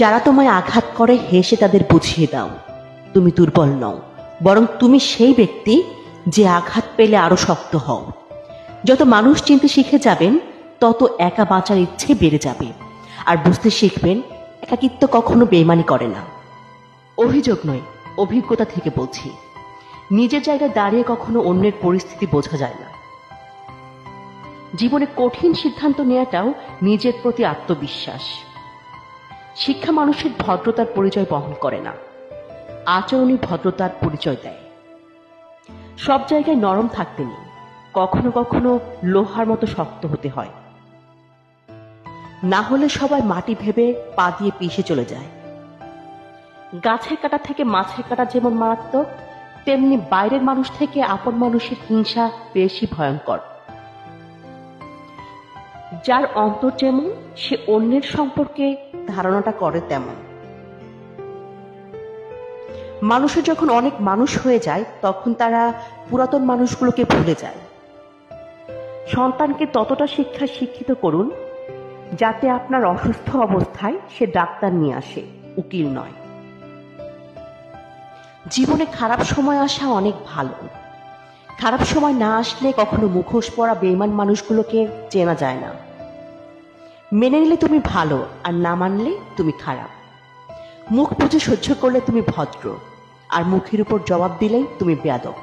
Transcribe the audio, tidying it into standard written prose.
যারা তোমায় আঘাত করে হেসে তাদের বুঝিয়ে দাও তুমি দুর্বল নও, বরং তুমি সেই ব্যক্তি যে আঘাত পেলে আরো শক্ত হও। যত মানুষ চিনতে শিখে যাবেন তত একা বাঁচার ইচ্ছে বেড়ে যাবে, আর বুঝতে শিখবেন একাকিত্ব কখনো বেইমানি করে না। অভিযোগ নয়, অভিজ্ঞতা থেকে বলছি, নিজের জায়গায় দাঁড়িয়ে কখনো অন্যের পরিস্থিতি বোঝা যায় না। জীবনে কঠিন সিদ্ধান্ত নেওয়াটাও নিজের প্রতি আত্মবিশ্বাস। শিক্ষা মানুষের ভদ্রতার পরিচয় বহন করে না, আচরণই ভদ্রতার পরিচয় দেয়। সব জায়গায় নরম থাকতে নেই, কখনো কখনো লোহার মতো শক্ত হতে হয়, না হলে সবাই মাটি ভেবে পা দিয়ে পিষে চলে যায়। গাছের কাঁটা থেকে মাছের কাঁটা যেমন মারাত্মক, তেমনি বাইরের মানুষ থেকে আপন মানুষের হিংসা বেশি ভয়ঙ্কর। যার অন্তর যেমন সে অন্যের সম্পর্কে ধারণাটা করে তেমন। মানুষের যখন অনেক মানুষ হয়ে যায় তখন তারা পুরাতন মানুষগুলোকে ভুলে যায়। সন্তানকে ততটা শিক্ষায় শিক্ষিত করুন যাতে আপনার অসুস্থ অবস্থায় সে ডাক্তার নিয়ে আসে, উকিল নয়। জীবনে খারাপ সময় আসা অনেক ভালো। খারাপ সময় না আসলে কখনো মুখোশ পরা বেঈমান মানুষগুলোকে চেনা যায় না। মেনে নিলে তুমি ভালো, আর না মানলে তুমি খারাপ। মুখ বুজে সহ্য করলে তুমি ভদ্র, আর মুখের উপর জবাব দিলেই তুমি বেয়াদব।